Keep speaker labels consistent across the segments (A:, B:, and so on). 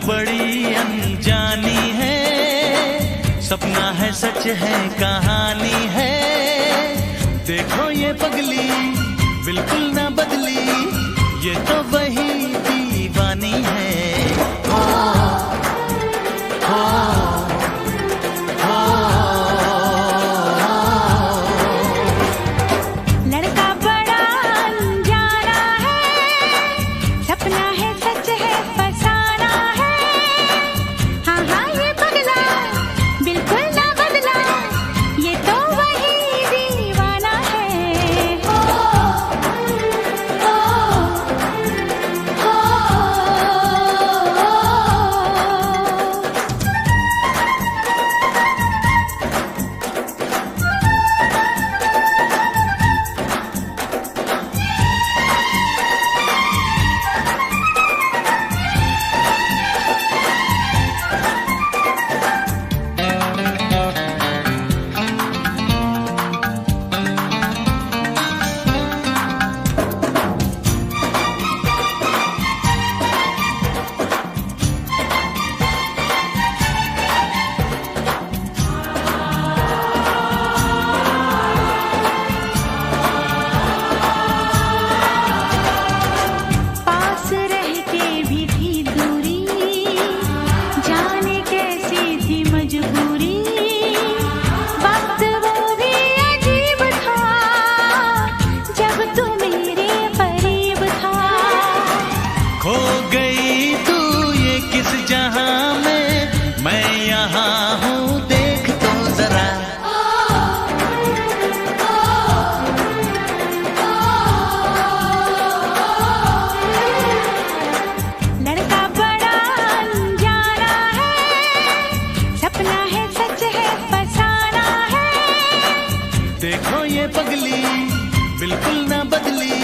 A: बड़ी अनजानी है, सपना है सच है कहानी है। देखो ये पगली बिल्कुल ना बदली, ये तो वही दीवानी है। हो, हो, हो,
B: लड़का बड़ा अनजाना है, सपना है सच है फसाना है। हाँ हाँ ये पगला बिल्कुल ना बदला, ये तो वही दीवाना है। हो, हो, हो, पास रह के भी थी दूरी, जाने कैसी थी मजबूरी। वक्त वो भी अजीब था, जब तू मेरे करीब था।
A: खो गई तू ये किस जहां में, मैं यहाँ हूँ देख तो जरा।
B: लड़का बड़ा अनजाना है, सपना है सच है फसाना है।
A: देखो ये पगली बिल्कुल ना बदली,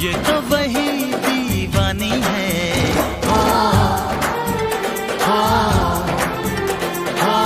A: ये तो वही दीवानी है। हो, हो, हो,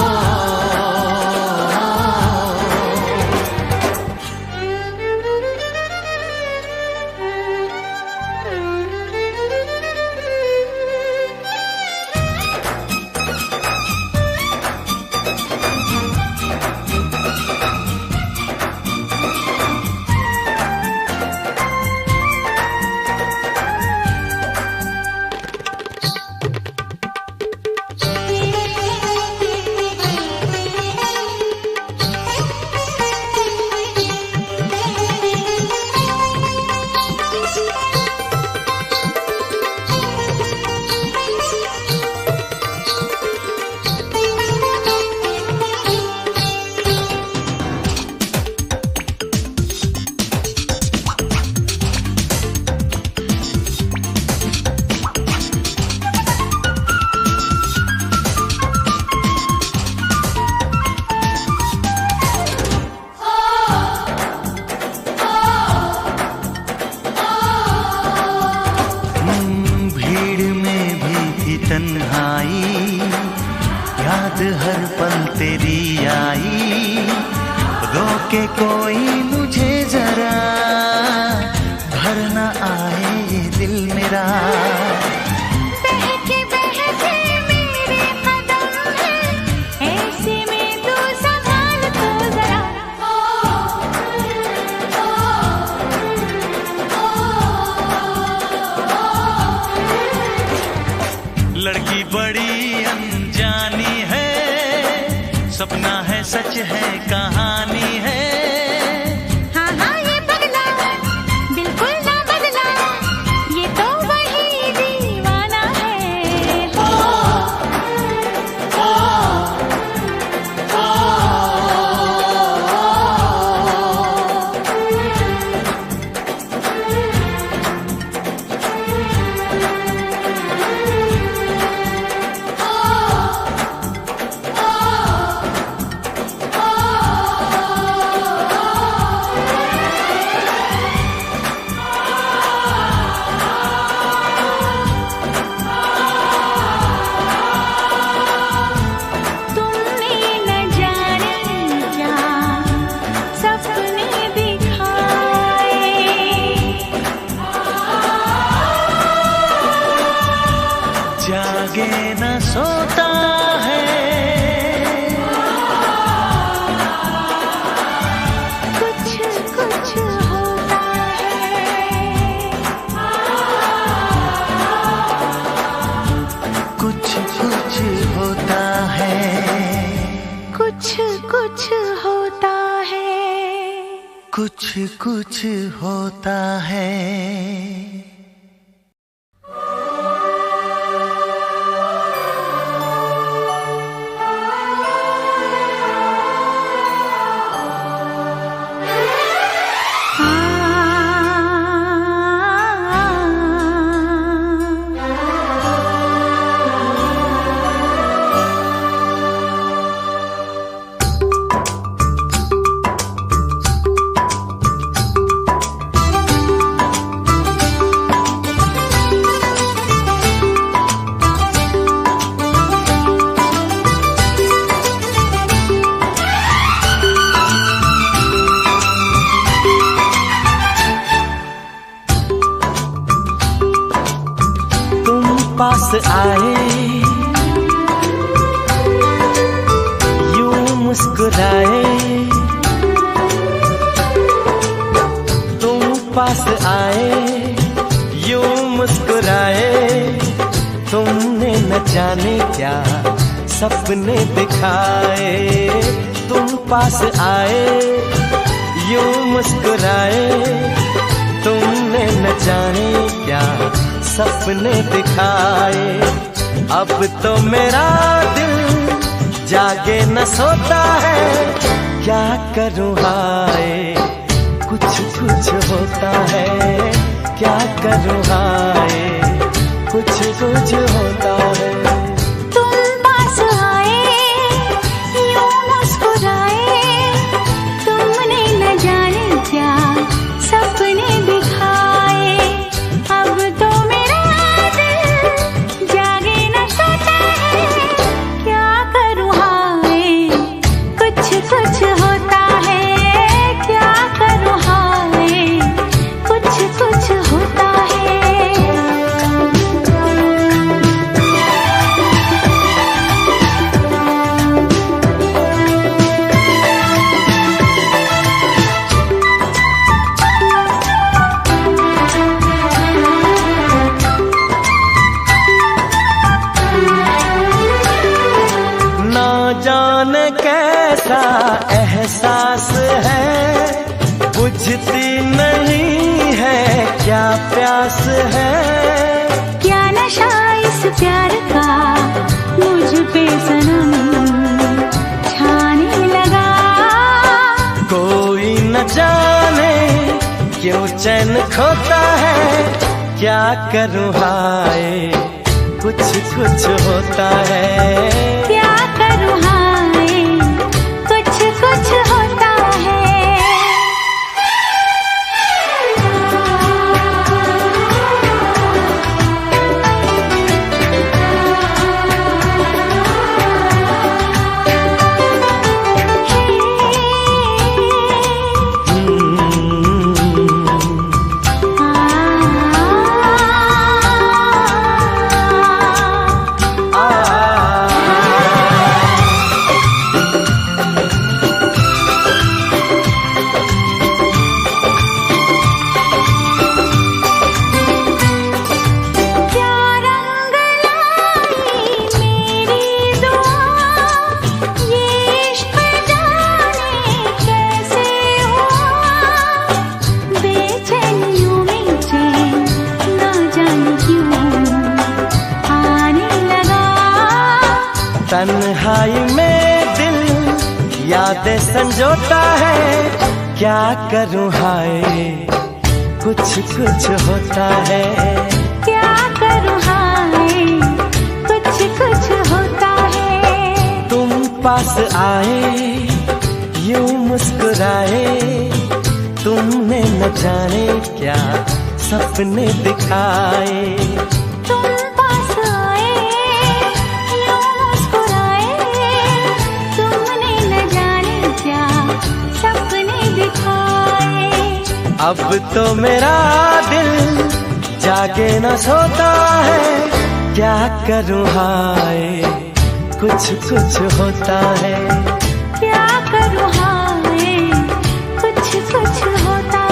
A: भीड़ में भी थी तन्हाई, याद हर पल तेरी आई। रोके कोई मुझे जरा, भर न आए ये दिल मेरा।
B: बहके बहके मेरे कदम है, ऐसे में तू संभाल तो जरा।
A: लड़की बड़ी अनजानी है, सपना है सच है कहानी है।
B: हाँ हाँ ये पगला बिल्कुल ना बदला, ये तो वही दीवाना है। हो,
A: हो, हो,
B: हो,
A: कुछ कुछ होता है। पास आए यूं मुस्कुराए, तुम पास आए यूं मुस्कुराए, तुमने न जाने क्या सपने दिखाए। तुम पास आए यूं मुस्कुराए, तुमने न जाने क्या सपने दिखाए। अब तो मेरा दिल जागे न सोता है, क्या करूं हाय कुछ कुछ होता है। क्या करूं हाय कुछ कुछ होता है।
B: तुम पास आए यूं मुस्कुराए, तुमने न जाने क्या सपने दिखाए। अब तो कुछ होता है, क्या करूं हाय कुछ कुछ होता है।
A: ना जाने कैसा एहसास है, बुझती नहीं है क्या प्यास है।
B: क्या नशा इस प्यार का मुझ पे सनम छाने लगा।
A: कोई न जाने क्यों चैन खोता है, क्या करूं हाय कुछ कुछ होता है।
B: क्या करूं हाय कुछ कुछ होता है।
A: तन्हाई में दिल यादें संजोता है, क्या करूं हाय कुछ कुछ होता है।
B: क्या करूं हाय कुछ कुछ होता है।
A: तुम पास आए यूं मुस्कुराए, तुमने न जाने क्या सपने दिखाए।
B: तुम पास आए यूं मुस्कुराए, तुमने न जाने क्या सपने दिखाए।
A: अब तो मेरा दिल जागे न सोता है, क्या करूं हाय कुछ कुछ होता है।
B: क्या करूं हाय कुछ कुछ होता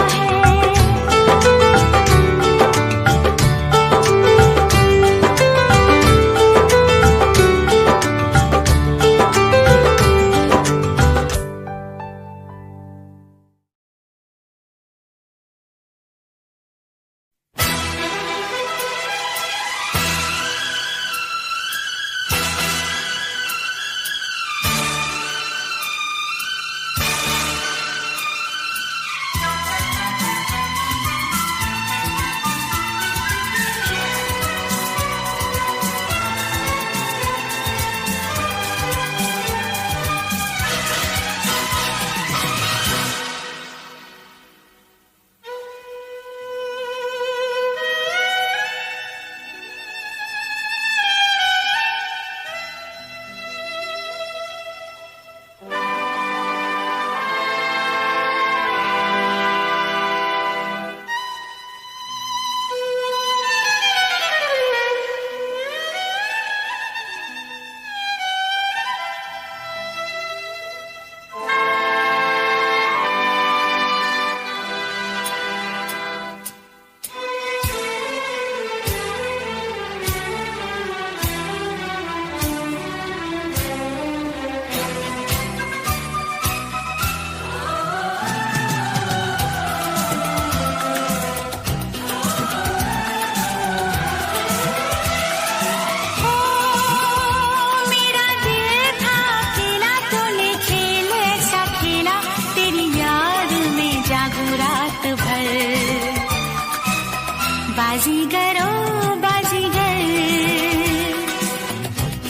B: बाजीगर ओ बाजीगर,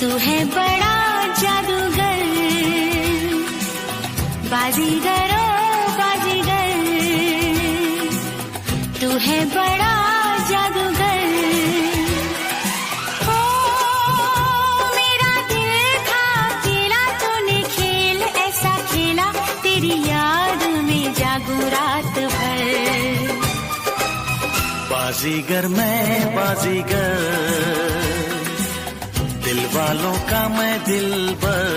B: तू है बड़ा जादूगर। बाजीगर ओ बाजीगर, तू है बड़ा जादूगर। ओ मेरा दिल था अकेला, तूने खेल ऐसा खेला, तेरी याद में जागू रात भर।
A: बाजीगर मैं बाजीगर, दिल वालों का मैं दिलबर।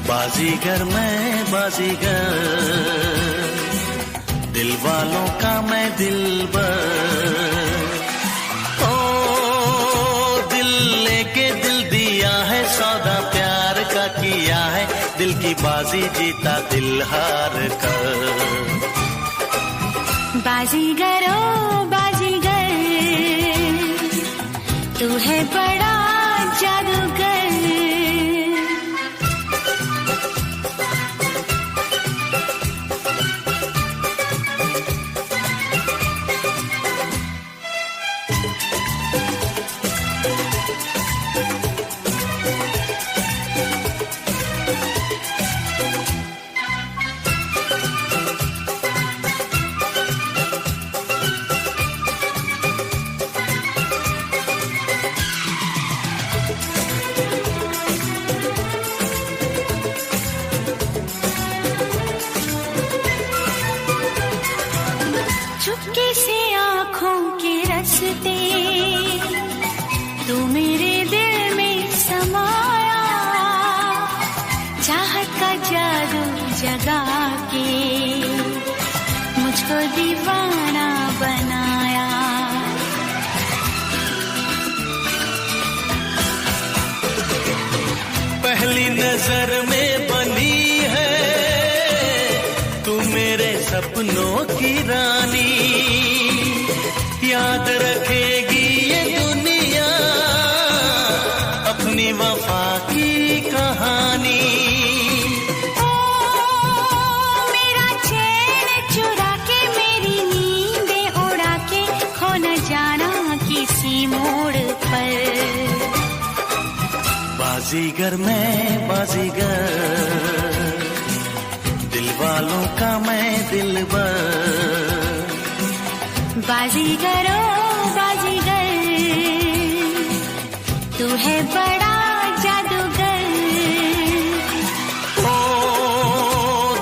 A: बाजीगर मैं बाजीगर, दिल वालों का मैं दिलबर। ओ दिल लेके दिल दिया है, सौदा प्यार का किया है, दिल की बाजी जीता दिल हार कर।
B: बाजीगर ओ बाजीगर, तू है बड़ा जादूगर। चुपके से आँखों के रस्ते, तू मेरे दिल में समाया, चाहत का जादू जगा के मुझको दीवाना बनाया।
A: पहली नजर में बनी है तू मेरे सपनों की रानी, याद रखेगी ये दुनिया अपनी वफा की कहानी।
B: ओ मेरा चैन चुरा के, मेरी नींदें उड़ा के, खो न जाना किसी मोड़ पर।
A: बाजीगर मैं बाजीगर, दिल वालों का मैं दिलबर।
B: बाजीगर ओ बाजीगर, तू है बड़ा जादूगर।
A: ओ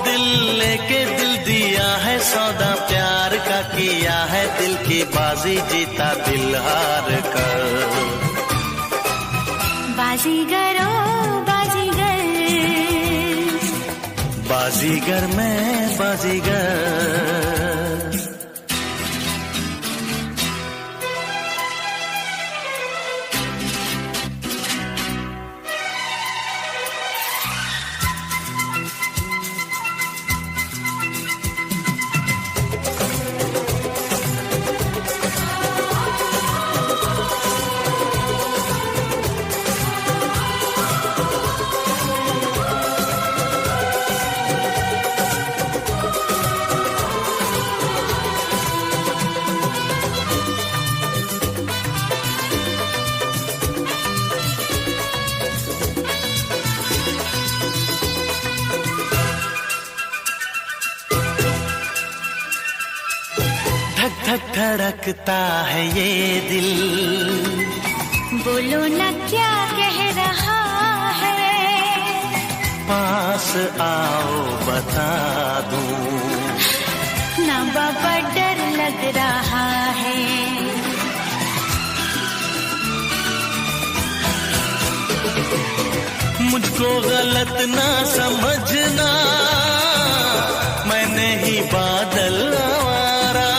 A: दिल लेके दिल दिया है, सौदा प्यार का किया है, दिल की बाजी जीता दिल हार कर।
B: बाजीगर ओ बाजीगर,
A: बाजीगर मैं बाजीगर। धक धक धड़कता है ये दिल,
B: बोलो न क्या कह रहा है।
A: पास आओ बता दूं,
B: ना बाबा डर लग रहा है।
A: मुझको गलत ना समझना, मैं नहीं बादल आवारा,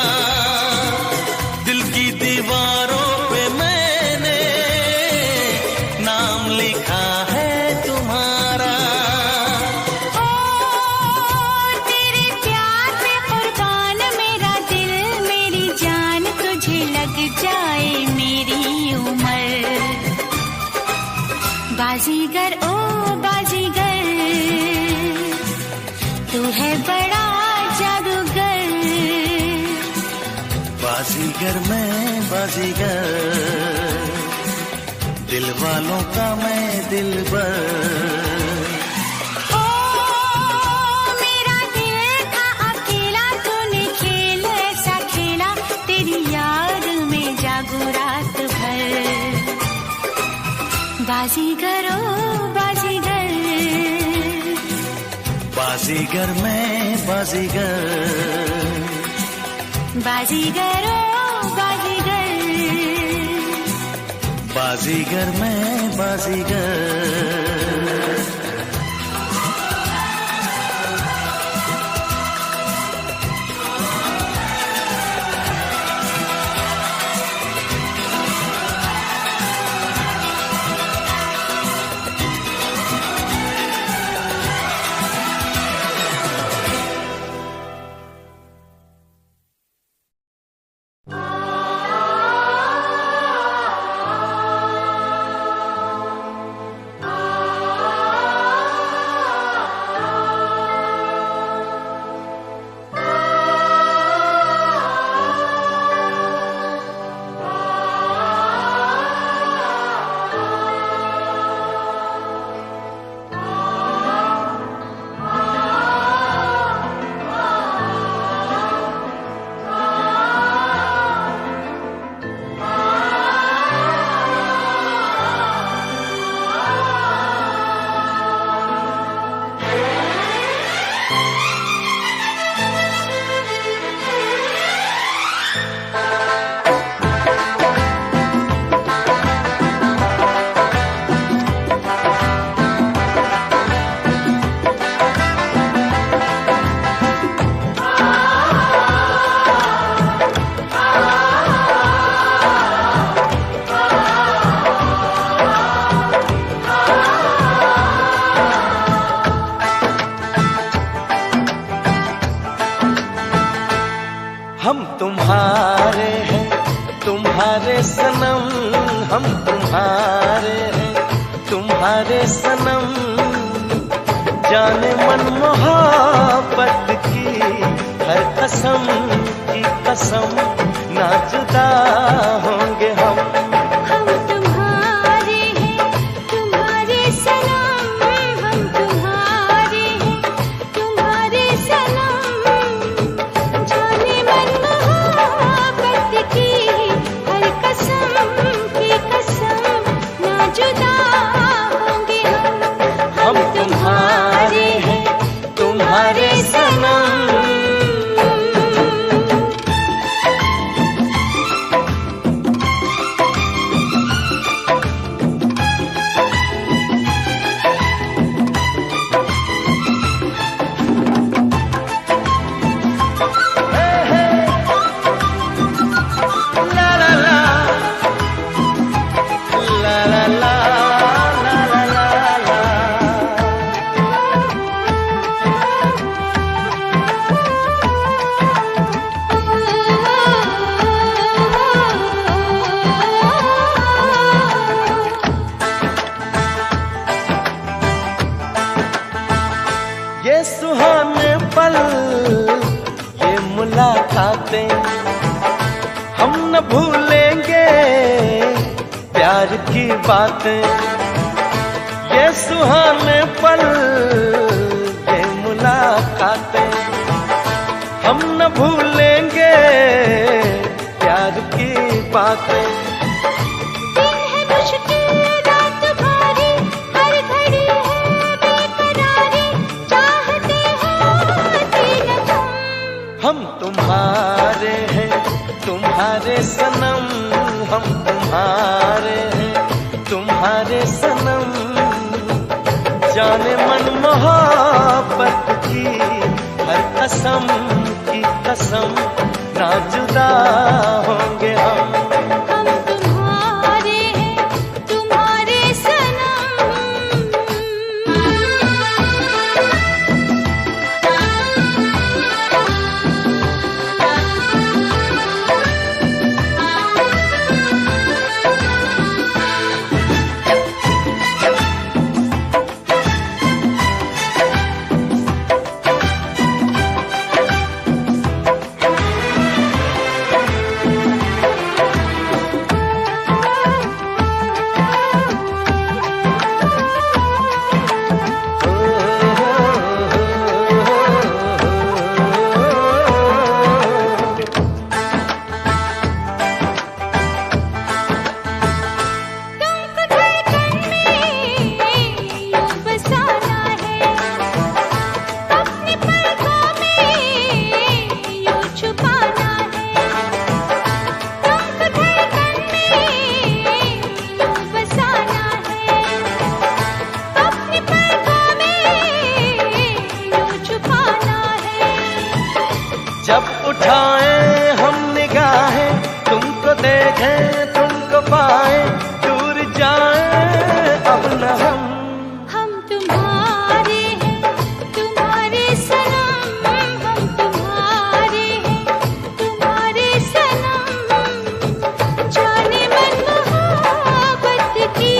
A: दिल की दीवारों पे मैंने नाम लिखा है तुम्हारा।
B: ओ तेरे प्यार पे कुर्बान मेरा दिल मेरी जान, तुझे लग जाए मेरी उम्र। बाजीगर ओ बाजीगर, तू है बड़ा जादूगर।
A: बाजीगर मैं बाजीगर, दिल वालों का मैं दिलबर।
B: ओ मेरा दिल था अकेला, तूने खेल ऐसा खेला, तेरी याद में जागू रात भर। बाजीगर ओ बाजीगर,
A: बाजीगर मैं बाजीगर,
B: बाजीगर ओ बाजीगर,
A: बाजीगर मैं बाजीगर।
C: हम तुम्हारे हैं तुम्हारे सनम, हम तुम्हारे हैं तुम्हारे सनम। जाने मन मोहब्बत की हर कसम की कसम, ना जुदा होंगे हम।
B: हम तुम्हारे हैं तुम्हारे सनम, हम तुम्हारे हैं तुम्हारे सनम। जाने मन मोहब्बत की हर कसम की कसम, ना जुदा होंगे हम।
C: हम तुम्हारे हैं तुम्हारे सनम। ये सुहाने पल ये मुलाकातें हम न भूलेंगे प्यार की बातें। ये सुहाने पल ये मुलाकातें हम न भूलेंगे प्यार की बातें।
B: दिन है मुश्किल रात भारी, हर घड़ी है बेकरारी, चाहते होती न तुम।
C: हम तुम्हारे हैं तुम्हारे सनम, हम तुम्हारे हैं तुम्हारे सनम। जाने मन मोहब्बत की हर कसम की कसम, ना जुदा होंगे हम।
B: हम तुम्हारे हैं तुम्हारे सनम।
C: जब उठाए हम निगाहें, तुमको देखें तुमको पाए, दूर जाए अब न हम
B: तुम्हारे हैं तुम्हारे सनम, हम तुम्हारे हैं तुम्हारे सनम। जाने मन मोहब्बत की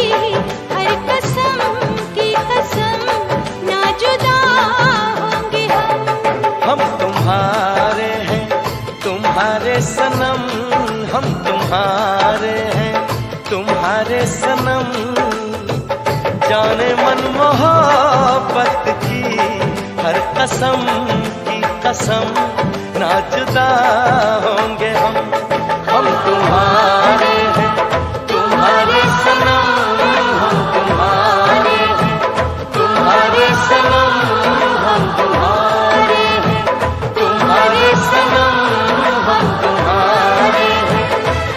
B: हर कसम की कसम, ना जुदा होंगे हम
C: तुम्हारे हैं तुम्हारे सनम, हम तुम्हारे हैं तुम्हारे सनम। जाने मन मोहब्बत की हर कसम की कसम, ना जुदा होंगे हम तुम्हारे हैं तुम्हारे सनम, हम तुम्हारे हैं तुम्हारे सनम, हम तुम्हारे हैं तुम्हारे सनम, हम तुम्हारे हैं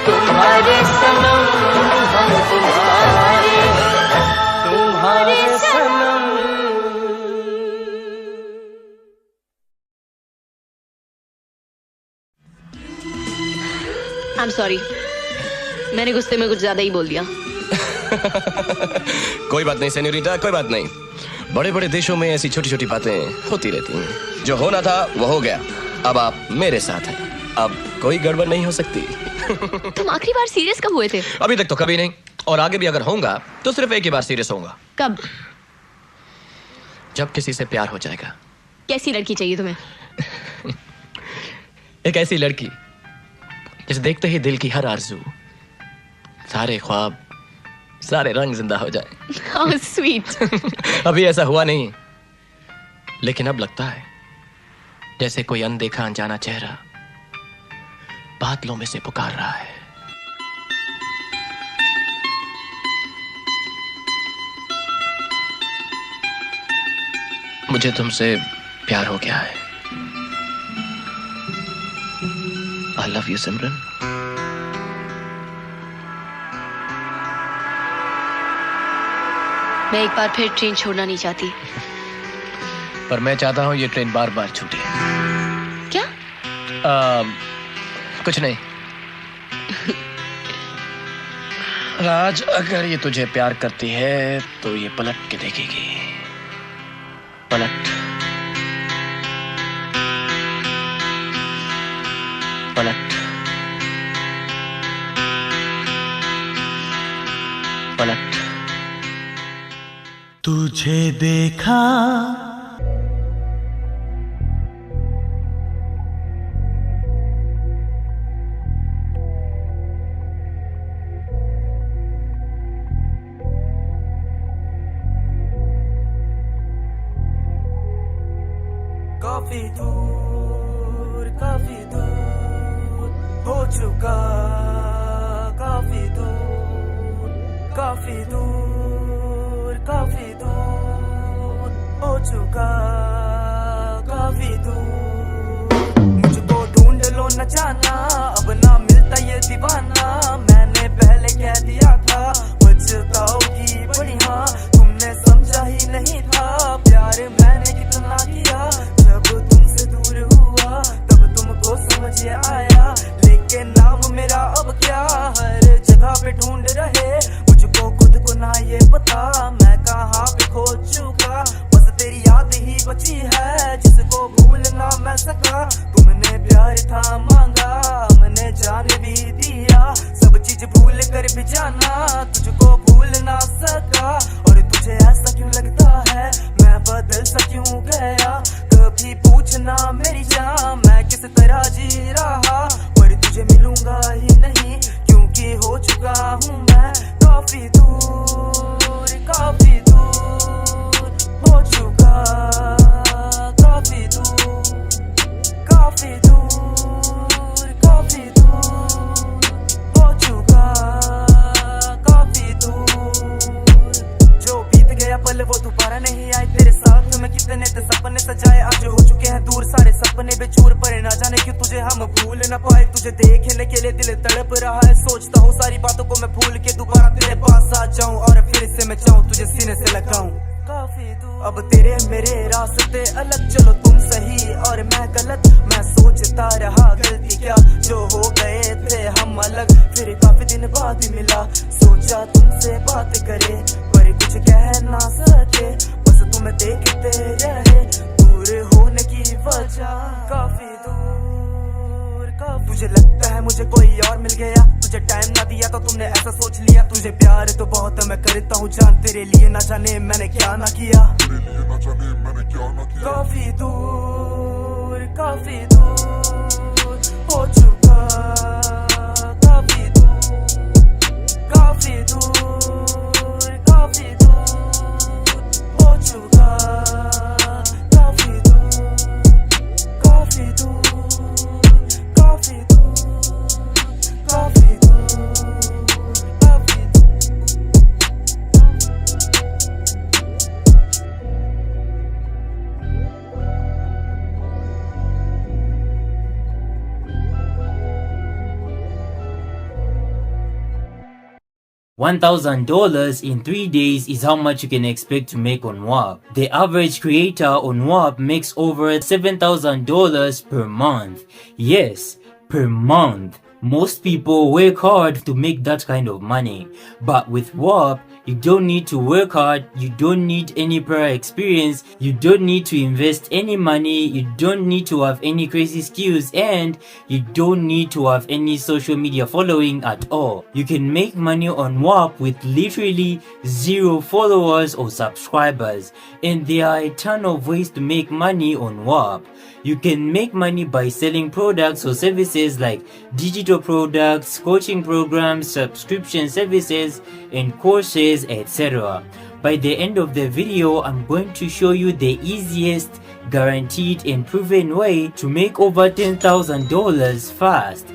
C: तुम्हारे सनम, हम तुम्हारे तुम्हारे सनम।
D: I'm sorry, मैंने गुस्से में कुछ ज्यादा ही बोल दिया।
E: कोई बात नहीं सेन्योरिटा, कोई बात नहीं। बड़े बड़े देशों में ऐसी छोटी छोटी बातें होती रहती हैं। जो होना था वो हो गया, अब आप मेरे साथ हैं, अब कोई गड़बड़ नहीं हो सकती।
D: तुम आखिरी बार सीरियस कब हुए थे?
E: अभी तक तो कभी नहीं, और आगे भी अगर होऊंगा तो सिर्फ एक ही बार सीरियस होऊंगा।
D: कब?
E: जब किसी से प्यार हो जाएगा।
D: कैसी लड़की चाहिए तुम्हें?
E: एक ऐसी लड़की जिसे देखते ही दिल की हर आरज़ू, सारे ख्वाब, सारे रंग जिंदा हो जाए।
D: How sweet।
E: अभी ऐसा हुआ नहीं, लेकिन अब लगता है जैसे कोई अनदेखा अनजाना चेहरा बादलों में से पुकार रहा है। मुझे तुमसे प्यार हो गया है। I love you, सिमरन।
D: मैं एक बार फिर ट्रेन छोड़ना नहीं चाहती।
E: पर मैं चाहता हूं ये ट्रेन बार बार छूटे।
D: क्या?
E: कुछ नहीं। राज, अगर ये तुझे प्यार करती है तो ये पलट के देखेगी। पलट पलट पलट।
A: तुझे देखा
F: काफी दूर हो चुका, काफी दूर हो चुका, काफी दूर। मुझको ढूंढ लो न जाना, अब ना मिलता ये दीवाना। मैंने पहले कह दिया था बचताओगी बड़ी, हाँ तुमने समझा ही नहीं था प्यार मैंने कितना किया। जब तुमसे दूर हुआ तब तुमको समझ आया, लेकिन नाम मेरा अब क्या हर जगह पे ढूंढ रहे। मुझको खुद को ना ये पता मैं कहाँ पे खो चुका। बस तेरी याद ही बची है जिसको भूल ना मैं सका। तुमने प्यार था मांगा, मैंने जान भी दिया, सब चीज भूल कर भी जाना तुझको भूल ना सका। और तुझे ऐसा क्यों लगता है मैं बदल सा क्यों गया? कभी पूछना मेरी जान मैं किस तरह जी रहा, पर तुझे मिलूंगा ही नहीं क्योंकि हो चुका हूँ मैं काफी दूर हो चुका। काफी दूर हो चुका, काफी दूर। जो बीत गया पल वो दोबारा नहीं आए, तेरे साथ में कितने तो सपने सजाए आज हो चुके हैं दूर। सारे सपने बेचूर पर ना जाने क्यों तुझे हम भूल न पाए। तुझे देखने के लिए दिल तड़प रहा है, सोचता हूँ सारी बातों को मैं भूल के दोबारा तेरे पास आ जाऊं और फिर से मैं चाहूं तुझे सीने से लगाऊं। अब तेरे मेरे रास्ते अलग, चलो तुम सही और मैं गलत। मैं सोचता अलग, फिर काफी दिन बाद ही मिला, सोचा तुमसे बात करे, पर कुछ कह ना सके, बस तुम्हें देखते रहे, दूर होने की वजह काफी दूर का। तुझे लगता है मुझे कोई और मिल गया, तुझे टाइम ना दिया तो तुमने ऐसा सोच लिया, तुझे प्यार तो बहुत मैं करता हूँ जान, तेरे लिए ना जाने मैंने क्या ना किया, काफी दूर हो चुका, काफी दूर हो चुका, काफी दूर काफी
G: $1,000 in 3 days is how much you can expect to make on WAP. The average creator on WAP makes over $7,000 per month. Yes, per month. Most people work hard to make that kind of money. But with WAP, you don't need to work hard, you don't need any prior experience, you don't need to invest any money, you don't need to have any crazy skills, and you don't need to have any social media following at all. You can make money on WAP with literally 0 followers or subscribers, and there are a ton of ways to make money on WAP. You can make money by selling products or services like digital products, coaching programs, subscription services, and courses, etc. By the end of the video, I'm going to show you the easiest, guaranteed, and proven way to make over $10,000 fast.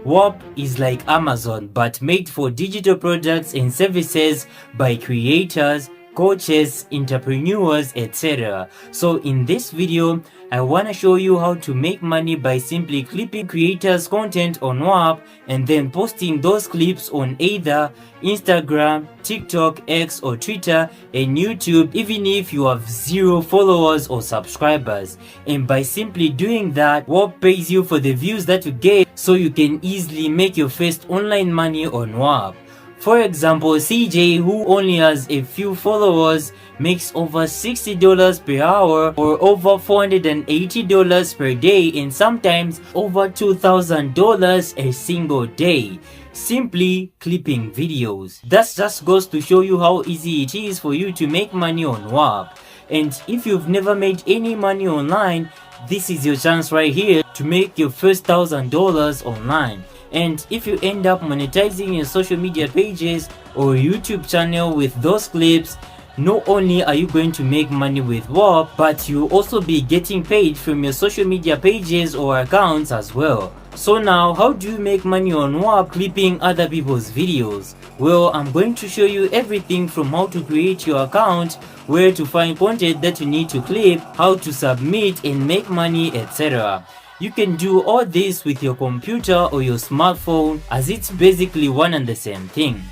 G: WAP is like Amazon but made for digital products and services by creators, coaches, entrepreneurs, etc. So in this video, I want to show you how to make money by simply clipping creators' content on WAP and then posting those clips on either Instagram, TikTok, X or Twitter and YouTube even if you have 0 followers or subscribers. And by simply doing that, WAP pays you for the views that you get so you can easily make your first online money on WAP. For example, CJ, who only has a few followers, makes over $60 per hour or over $480 per day and sometimes over $2,000 a single day, simply clipping videos. That just goes to show you how easy it is for you to make money on WAP. And if you've never made any money online, this is your chance right here to make your first $1,000 online. And if you end up monetizing your social media pages or YouTube channel with those clips, not only are you going to make money with WAP, but you'll also be getting paid from your social media pages or accounts as well. So now, how do you make money on WAP clipping other people's videos? Well, I'm going to show you everything from how to create your account, where to find content that you need to clip, how to submit and make money, etc. You can do all this with your computer or your smartphone as it's basically one and the same thing.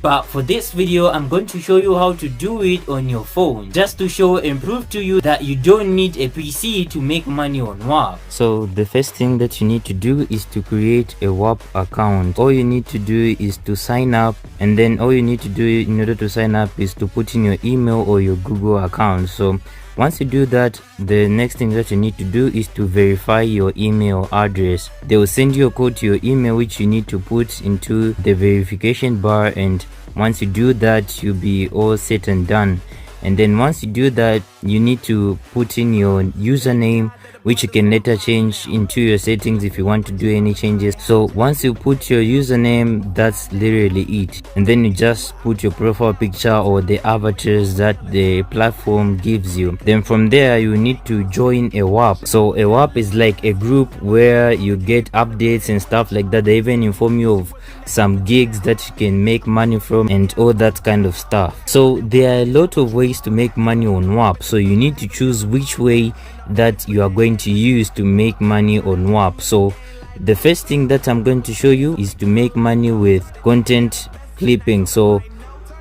G: But for this video, I'm going to show you how to do it on your phone, just to show and prove to you that you don't need a PC to make money on WAP.
H: So the first thing that you need to do is to create a WAP account. All you need to do is to sign up, and then all you need to do in order to sign up is to put in your email or your Google account. So once you do that, the next thing that you need to do is to verify your email address. They will send you a code to your email which you need to put into the verification bar, and once you do that, you'll be all set and done. And then once you do that, you need to put in your username, which you can later change into your settings if you want to do any changes. So once you put your username, that's literally it. And then you just put your profile picture or the avatars that the platform gives you. Then from there, you need to join a WAP. So a WAP is like a group where you get updates and stuff like that. They even inform you of some gigs that you can make money from and all that kind of stuff. So there are a lot of ways to make money on WAP. So you need to choose which way that you are going to use to make money on WAP. So the first thing that I'm going to show you is to make money with content clipping. So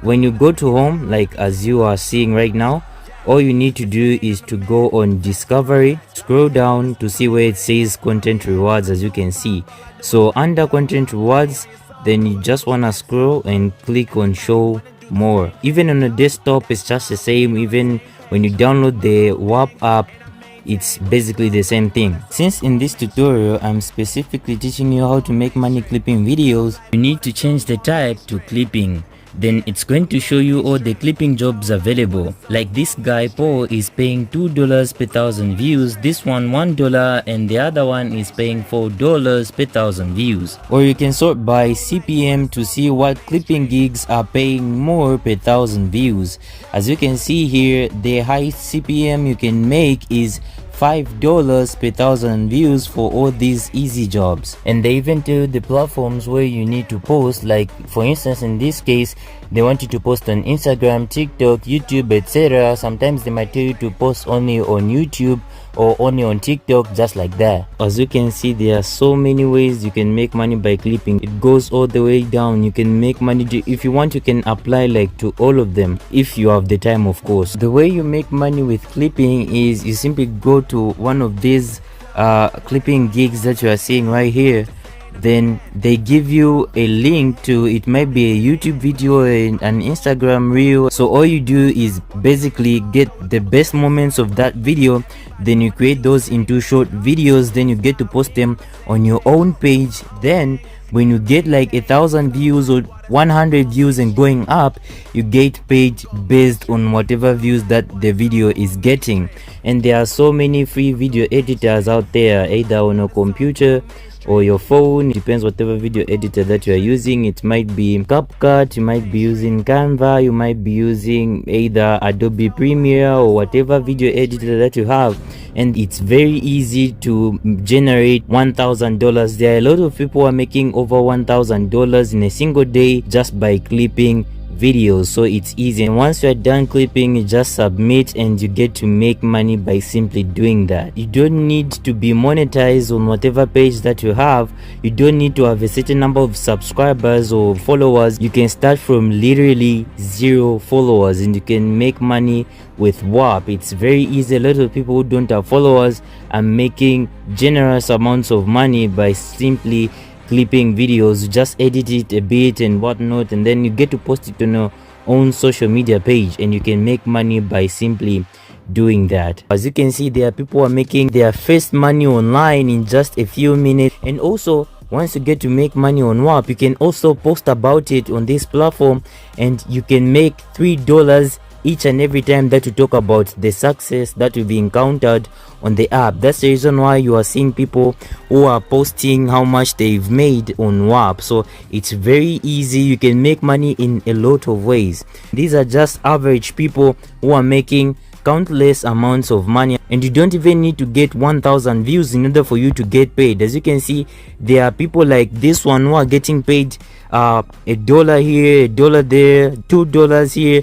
H: when you go to home, like as you are seeing right now, all you need to do is to go on discovery, scroll down to see where it says content rewards, as you can see. So under content rewards, then you just wanna scroll and click on show more. Even on a desktop it's just the same. Even when you download the WAP app, it's basically the same thing. Since in this tutorial I'm specifically teaching you how to make money clipping videos, you need to change the type to clipping. Then it's going to show you all the clipping jobs available. Like this guy Paul is paying $2 per 1,000 views, this one $1, and the other one is paying $4 per 1,000 views. Or you can sort by CPM to see what clipping gigs are paying more per 1,000 views. As you can see here, the highest CPM you can make is $5 per 1,000 views for all these easy jobs. And they even tell you the platforms where you need to post. Like for instance, in this case they want you to post on Instagram, TikTok, YouTube, etc. Sometimes they might tell you to post only on YouTube or only on TikTok, just like that. As you can see, there are so many ways you can make money by clipping. It goes all the way down. You can make money if you want. You can apply like to all of them if you have the time, of course. The way you make money with clipping is you simply go to one of these clipping gigs that you are seeing right here. Then they give you a link to, it might be a YouTube video, an Instagram reel. So all you do is basically get the best moments of that video, then you create those into short videos, then you get to post them on your own page. Then when you get like 1,000 views or 100 views and going up, you get paid based on whatever views that the video is getting. And there are so many free video editors out there, either on a computer or your phone. It depends whatever video editor that you are using. It might be CapCut, you might be using Canva, you might be using either Adobe Premiere or whatever video editor that you have. And it's very easy to generate $1,000. There are a lot of people who are making over $1,000 in a single day just by clipping videos. So it's easy, and once you're done clipping, you just submit and you get to make money by simply doing that. You don't need to be monetized on whatever page that you have. You don't need to have a certain number of subscribers or followers. You can start from literally 0 followers and you can make money with WAP. It's very easy. A lot of people who don't have followers are making generous amounts of money by simply clipping videos. You just edit it a bit and whatnot, and then you get to post it on your own social media page, and you can make money by simply doing that. As you can see, there are people who are making their first money online in just a few minutes. And also, once you get to make money on WAP, you can also post about it on this platform, and you can make $3 each and every time that you talk about the success that you've encountered on the app. That's the reason why you are seeing people who are posting how much they've made on WAP. So it's very easy. You can make money in a lot of ways. These are just average people who are making countless amounts of money, and you don't even need to get 1,000 views in order for you to get paid. As you can see, there are people like this one who are getting paid $1 here, $1 there, $2 here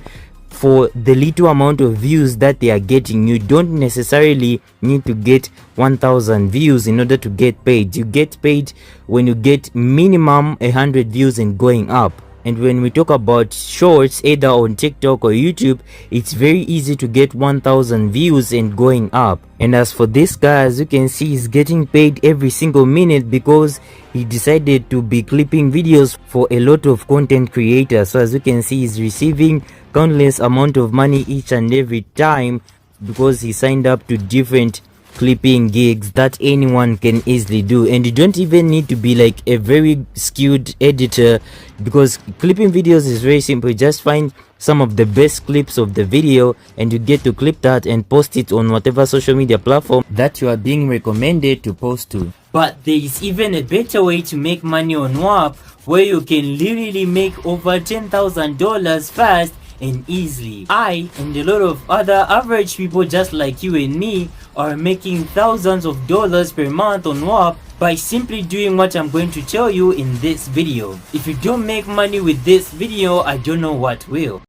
H: for the little amount of views that they are getting. You don't necessarily need to get 1,000 views in order to get paid. You get paid when you get minimum 100 views and going up. And when we talk about shorts, either on TikTok or YouTube, it's very easy to get 1,000 views and going up. And as for this guy, as you can see, he's getting paid every single minute because he decided to be clipping videos for a lot of content creators. So as you can see, he's receiving countless amount of money each and every time because he signed up to different clipping gigs that anyone can easily do. And you don't even need to be like a very skilled editor, because clipping videos is very simple. You just find some of the best clips of the video and you get to clip that and post it on whatever social media platform that you are being recommended to post to.
G: But there is even a better way to make money on WAP, where you can literally make over $10,000 fast and easily. I and a lot of other average people just like you and me are making thousands of dollars per month on WAP by simply doing what I'm going to tell you in this video. If you don't make money with this video, I don't know what will.